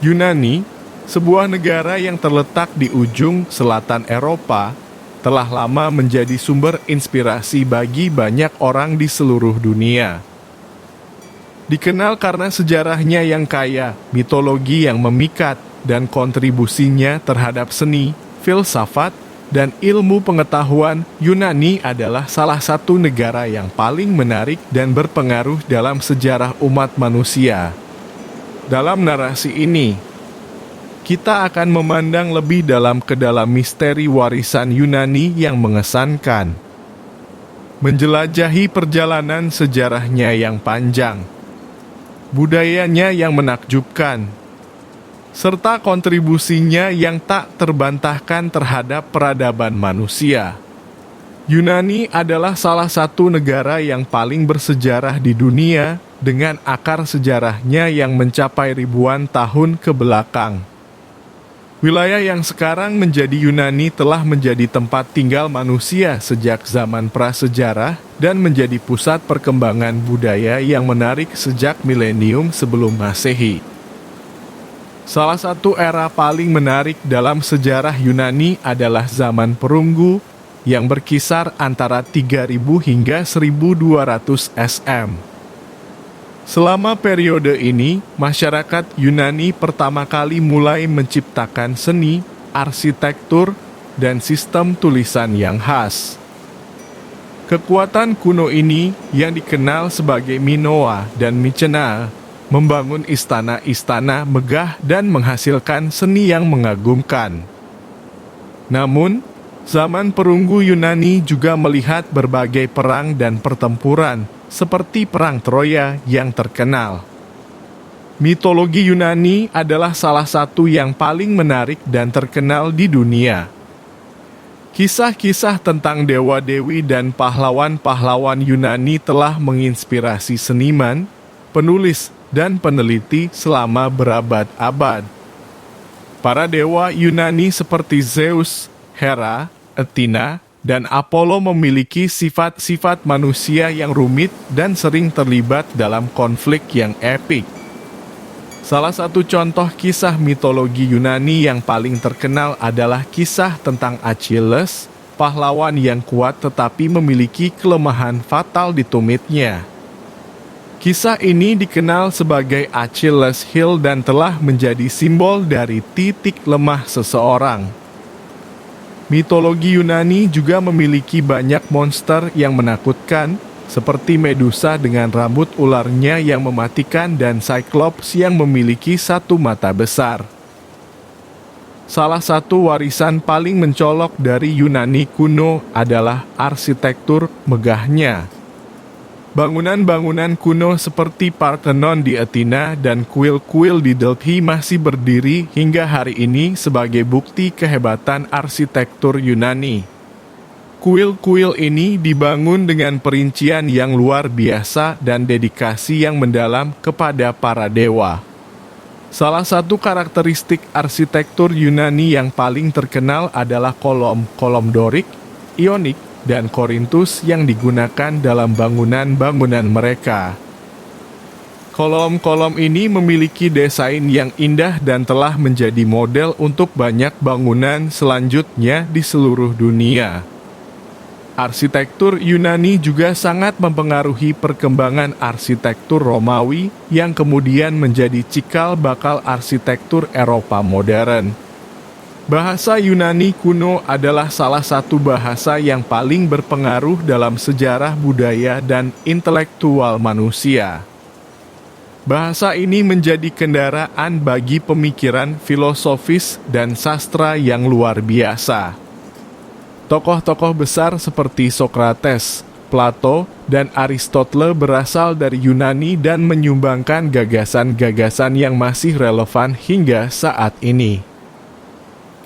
Yunani, sebuah negara yang terletak di ujung selatan Eropa, telah lama menjadi sumber inspirasi bagi banyak orang di seluruh dunia. Dikenal karena sejarahnya yang kaya, mitologi yang memikat, dan kontribusinya terhadap seni, filsafat, dan ilmu pengetahuan, Yunani adalah salah satu negara yang paling menarik dan berpengaruh dalam sejarah umat manusia. Dalam narasi ini, kita akan memandang lebih dalam ke dalam misteri warisan Yunani yang mengesankan, menjelajahi perjalanan sejarahnya yang panjang, budayanya yang menakjubkan, serta kontribusinya yang tak terbantahkan terhadap peradaban manusia. Yunani adalah salah satu negara yang paling bersejarah di dunia dengan akar sejarahnya yang mencapai ribuan tahun ke belakang. Wilayah yang sekarang menjadi Yunani telah menjadi tempat tinggal manusia sejak zaman prasejarah dan menjadi pusat perkembangan budaya yang menarik sejak milenium sebelum Masehi. Salah satu era paling menarik dalam sejarah Yunani adalah zaman perunggu yang berkisar antara 3000 hingga 1200 SM. Selama periode ini, masyarakat Yunani pertama kali mulai menciptakan seni, arsitektur, dan sistem tulisan yang khas. Kekuatan kuno ini, yang dikenal sebagai Minoa dan Mycenae, membangun istana-istana megah dan menghasilkan seni yang mengagumkan. Namun, zaman perunggu Yunani juga melihat berbagai perang dan pertempuran, seperti Perang Troya yang terkenal. Mitologi Yunani adalah salah satu yang paling menarik dan terkenal di dunia. Kisah-kisah tentang dewa-dewi dan pahlawan-pahlawan Yunani telah menginspirasi seniman, penulis, dan peneliti selama berabad-abad. Para dewa Yunani seperti Zeus, Hera, Athena, dan Apollo memiliki sifat-sifat manusia yang rumit dan sering terlibat dalam konflik yang epik. Salah satu contoh kisah mitologi Yunani yang paling terkenal adalah kisah tentang Achilles, pahlawan yang kuat tetapi memiliki kelemahan fatal di tumitnya. Kisah ini dikenal sebagai Achilles Heel dan telah menjadi simbol dari titik lemah seseorang. Mitologi Yunani juga memiliki banyak monster yang menakutkan, seperti Medusa dengan rambut ularnya yang mematikan dan Cyclops yang memiliki satu mata besar. Salah satu warisan paling mencolok dari Yunani kuno adalah arsitektur megahnya. Bangunan-bangunan kuno seperti Parthenon di Athena dan kuil-kuil di Delphi masih berdiri hingga hari ini sebagai bukti kehebatan arsitektur Yunani. Kuil-kuil ini dibangun dengan perincian yang luar biasa dan dedikasi yang mendalam kepada para dewa. Salah satu karakteristik arsitektur Yunani yang paling terkenal adalah kolom-kolom Dorik, Ionik, dan Korintus yang digunakan dalam bangunan-bangunan mereka. Kolom-kolom ini memiliki desain yang indah dan telah menjadi model untuk banyak bangunan selanjutnya di seluruh dunia. Arsitektur Yunani juga sangat mempengaruhi perkembangan arsitektur Romawi yang kemudian menjadi cikal bakal arsitektur Eropa modern. Bahasa Yunani kuno adalah salah satu bahasa yang paling berpengaruh dalam sejarah budaya dan intelektual manusia. Bahasa ini menjadi kendaraan bagi pemikiran filosofis dan sastra yang luar biasa. Tokoh-tokoh besar seperti Socrates, Plato, dan Aristoteles berasal dari Yunani dan menyumbangkan gagasan-gagasan yang masih relevan hingga saat ini.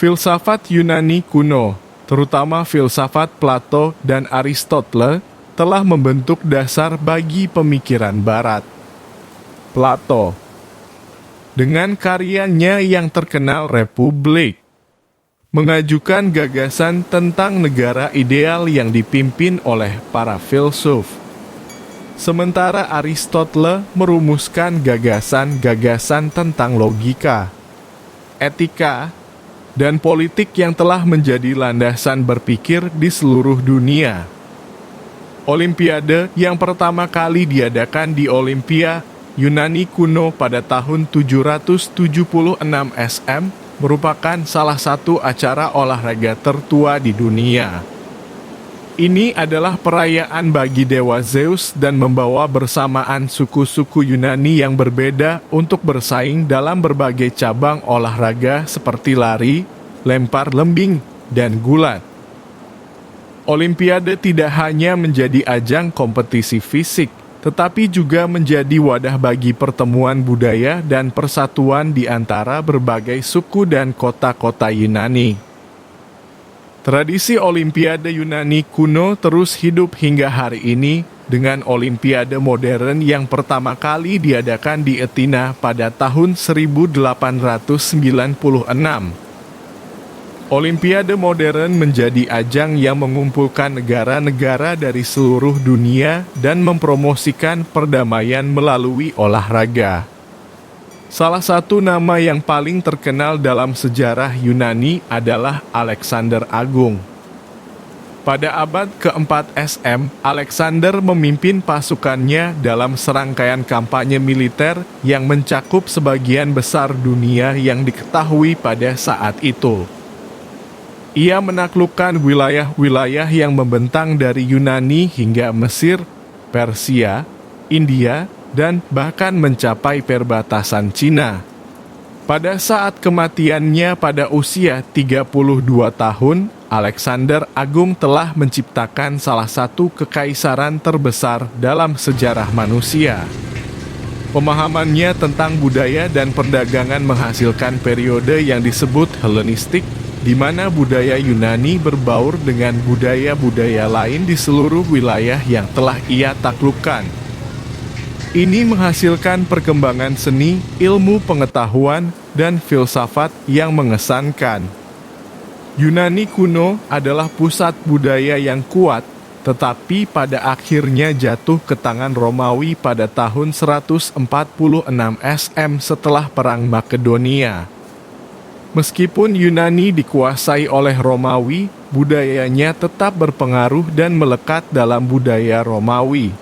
Filsafat Yunani kuno, terutama filsafat Plato dan Aristoteles, telah membentuk dasar bagi pemikiran Barat. Plato, dengan karyanya yang terkenal Republik, mengajukan gagasan tentang negara ideal yang dipimpin oleh para filsuf. Sementara Aristoteles merumuskan gagasan-gagasan tentang logika, etika, dan politik yang telah menjadi landasan berpikir di seluruh dunia. Olimpiade yang pertama kali diadakan di Olimpia, Yunani kuno pada tahun 776 SM merupakan salah satu acara olahraga tertua di dunia. Ini adalah perayaan bagi dewa Zeus dan membawa bersamaan suku-suku Yunani yang berbeda untuk bersaing dalam berbagai cabang olahraga seperti lari, lempar lembing, dan gulat. Olimpiade tidak hanya menjadi ajang kompetisi fisik, tetapi juga menjadi wadah bagi pertemuan budaya dan persatuan di antara berbagai suku dan kota-kota Yunani. Tradisi Olimpiade Yunani kuno terus hidup hingga hari ini dengan Olimpiade modern yang pertama kali diadakan di Athena pada tahun 1896. Olimpiade modern menjadi ajang yang mengumpulkan negara-negara dari seluruh dunia dan mempromosikan perdamaian melalui olahraga. Salah satu nama yang paling terkenal dalam sejarah Yunani adalah Alexander Agung. Pada abad keempat SM, Alexander memimpin pasukannya dalam serangkaian kampanye militer yang mencakup sebagian besar dunia yang diketahui pada saat itu. Ia menaklukkan wilayah-wilayah yang membentang dari Yunani hingga Mesir, Persia, India, dan bahkan mencapai perbatasan Cina. Pada saat kematiannya pada usia 32 tahun, Alexander Agung telah menciptakan salah satu kekaisaran terbesar dalam sejarah manusia. Pemahamannya tentang budaya dan perdagangan menghasilkan periode yang disebut Helenistik, di mana budaya Yunani berbaur dengan budaya-budaya lain di seluruh wilayah yang telah ia taklukkan. Ini menghasilkan perkembangan seni, ilmu pengetahuan, dan filsafat yang mengesankan. Yunani kuno adalah pusat budaya yang kuat, tetapi pada akhirnya jatuh ke tangan Romawi pada tahun 146 SM setelah Perang Makedonia. Meskipun Yunani dikuasai oleh Romawi, budayanya tetap berpengaruh dan melekat dalam budaya Romawi.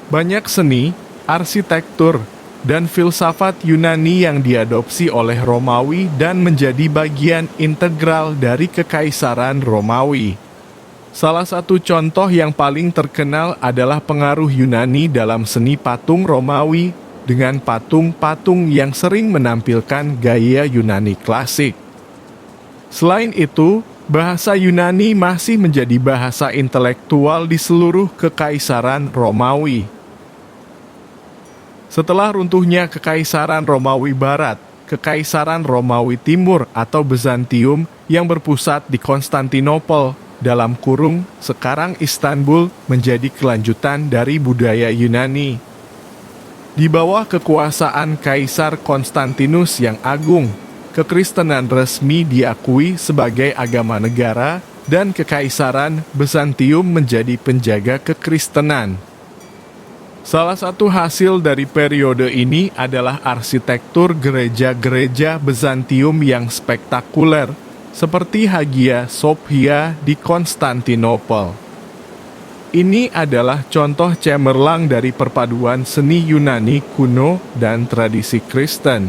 Banyak seni, arsitektur, dan filsafat Yunani yang diadopsi oleh Romawi dan menjadi bagian integral dari Kekaisaran Romawi. Salah satu contoh yang paling terkenal adalah pengaruh Yunani dalam seni patung Romawi dengan patung-patung yang sering menampilkan gaya Yunani klasik. Selain itu, bahasa Yunani masih menjadi bahasa intelektual di seluruh Kekaisaran Romawi. Setelah runtuhnya Kekaisaran Romawi Barat, Kekaisaran Romawi Timur atau Bizantium yang berpusat di Konstantinopel, dalam kurung sekarang Istanbul, menjadi kelanjutan dari budaya Yunani. Di bawah kekuasaan Kaisar Konstantinus yang agung, kekristenan resmi diakui sebagai agama negara dan Kekaisaran Bizantium menjadi penjaga kekristenan. Salah satu hasil dari periode ini adalah arsitektur gereja-gereja Bizantium yang spektakuler, seperti Hagia Sophia di Konstantinopel. Ini adalah contoh cemerlang dari perpaduan seni Yunani kuno dan tradisi Kristen.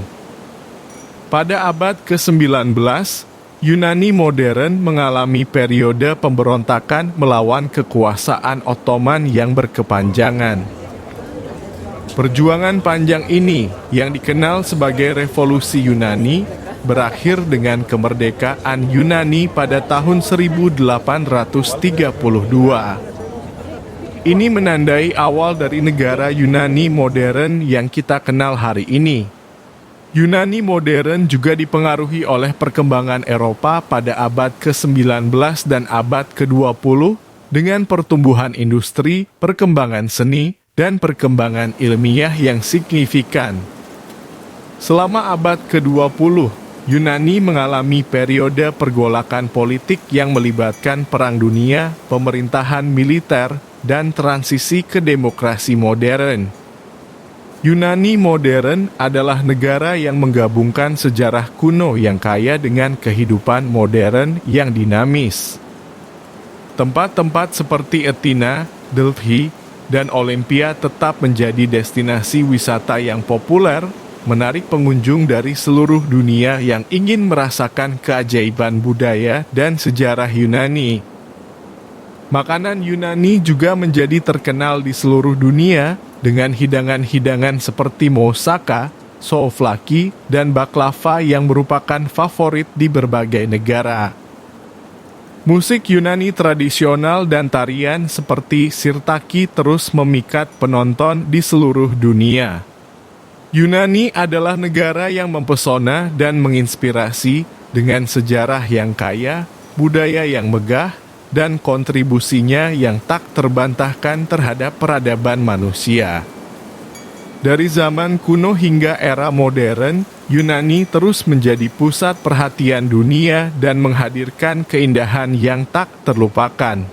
Pada abad ke-19, Yunani modern mengalami periode pemberontakan melawan kekuasaan Ottoman yang berkepanjangan. Perjuangan panjang ini, yang dikenal sebagai Revolusi Yunani, berakhir dengan kemerdekaan Yunani pada tahun 1832. Ini menandai awal dari negara Yunani modern yang kita kenal hari ini. Yunani modern juga dipengaruhi oleh perkembangan Eropa pada abad ke-19 dan abad ke-20 dengan pertumbuhan industri, perkembangan seni, dan perkembangan ilmiah yang signifikan. Selama abad ke-20, Yunani mengalami periode pergolakan politik yang melibatkan perang dunia, pemerintahan militer, dan transisi ke demokrasi modern. Yunani modern adalah negara yang menggabungkan sejarah kuno yang kaya dengan kehidupan modern yang dinamis. Tempat-tempat seperti Athena, Delphi, dan Olympia tetap menjadi destinasi wisata yang populer, menarik pengunjung dari seluruh dunia yang ingin merasakan keajaiban budaya dan sejarah Yunani. Makanan Yunani juga menjadi terkenal di seluruh dunia dengan hidangan-hidangan seperti moussaka, souvlaki, dan baklava yang merupakan favorit di berbagai negara. Musik Yunani tradisional dan tarian seperti sirtaki terus memikat penonton di seluruh dunia. Yunani adalah negara yang mempesona dan menginspirasi dengan sejarah yang kaya, budaya yang megah, dan kontribusinya yang tak terbantahkan terhadap peradaban manusia. Dari zaman kuno hingga era modern, Yunani terus menjadi pusat perhatian dunia dan menghadirkan keindahan yang tak terlupakan.